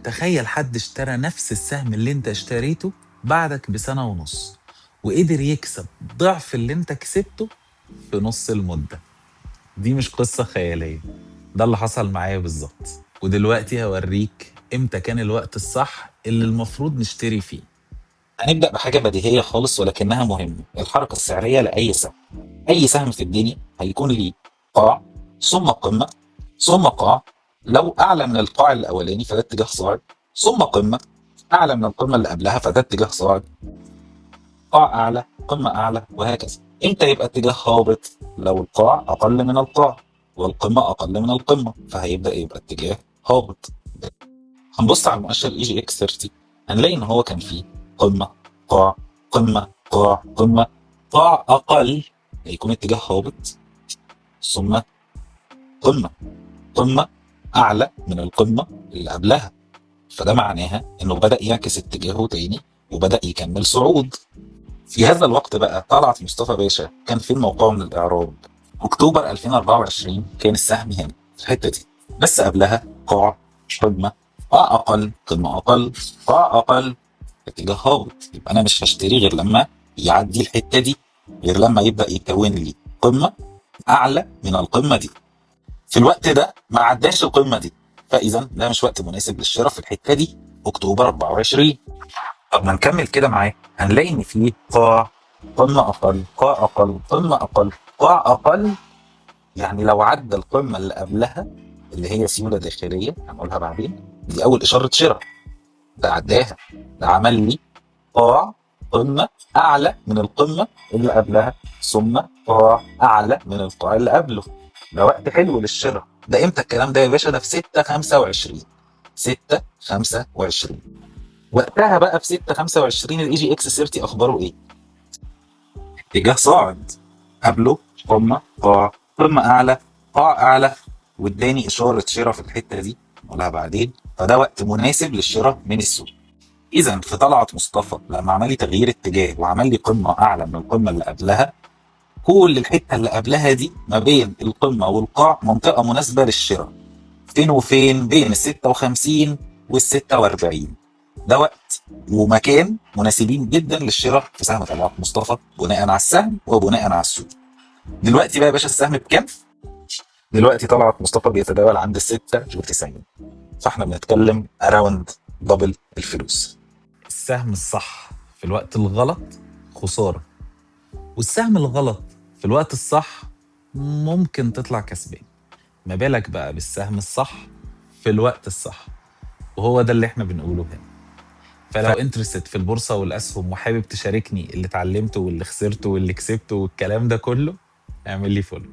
تخيل حد اشترى نفس السهم اللي انت اشتريته بعدك بسنة ونص، وقدر يكسب ضعف اللي انت كسبته في نص المدة. دي مش قصة خيالية، ده اللي حصل معايا بالظبط. ودلوقتي هوريك امتى كان الوقت الصح اللي المفروض نشتري فيه. هنبدأ بحاجة بديهية خالص ولكنها مهمة، الحركة السعرية لأي سهم. أي سهم في الدنيا هيكون ليه قاع ثم قمة ثم قاع، لو أعلى من القاع الأولاني فده اتجاه صاعد، ثم قمة أعلى من القمة اللي قبلها فده اتجاه صاعد، قاع أعلى قمة أعلى، وهكذا. إمتى يبقى اتجاه هابط؟ لو القاع أقل من القاع والقمة أقل من القمة فهيبدأ يبقى اتجاه هابط. هنبص على المؤشر اي جي اكس 30 هنلاقي ان هو كان فيه قمه قاع قمه قاع قمه، قاع اقل هيكون اتجاه هابط، ثم قمه قمه اعلى من القمه اللي قبلها، فده معناها انه بدا يعكس اتجاهه تاني وبدا يكمل صعود. في هذا الوقت بقى طلعت مصطفى باشا كان فين موقعه من الاعراب؟ اكتوبر 2024 كان السهم هنا في الحته دي، بس قبلها قاع قمه قاع اقل قمه اقل قاع اقل اتجاه هابط. يبقى انا مش هشتري غير لما يعدي الحته دي، غير لما يبدا يكون لي قمه اعلى من القمه دي. في الوقت ده ما عداش القمه دي، فاذا ده مش وقت مناسب للشراء في الحته دي اكتوبر 24. طب ما نكمل كده معاه، هنلاقي ان في قاع قمه اقل قاع اقل قمه اقل قاع اقل، يعني لو عدى القمه اللي قبلها اللي هي سيوله داخليه هنقولها بعدين، دي اول اشاره شراء، ده عداها، ده عمل لي قاع قمه اعلى من القمه اللي قبلها ثم قاع اعلى من القاع اللي قبله، ده وقت حلو للشراء. ده امتى الكلام ده يا باشا؟ ده في 6/25 6/25. وقتها بقى في 6/25 الاي جي اكس 30 اخباره ايه؟ اتجاه صاعد، قبله قمه قاع قمه اعلى قاع اعلى، واداني اشاره شراء في الحته دي نقولها بعدين، فده وقت مناسب للشراء من السوق. اذا في طلعت مصطفى لما عمل لي تغيير اتجاه وعمل لي قمه اعلى من القمه اللي قبلها، كل الحته اللي قبلها دي ما بين القمه والقاع منطقه مناسبه للشراء، فين وفين؟ بين ال 56 وال 46، ده وقت ومكان مناسبين جدا للشراء في سهم طلعت مصطفى بناء على السهم وبناء على السوق. دلوقتي بقى يا باشا السهم بكام؟ دلوقتي طلعت مصطفى بيتداول عند ال 96، فاحنا بنتكلم اراوند دبل الفلوس. السهم الصح في الوقت الغلط خسارة، والسهم الغلط في الوقت الصح ممكن تطلع كسبان. ما بالك بقى بالسهم الصح في الوقت الصح؟ وهو ده اللي احنا بنقوله هنا. فلو انترست في البورصة والأسهم وحابب تشاركني اللي اتعلمته واللي خسرته واللي كسبته والكلام ده كله، اعمل لي فولو.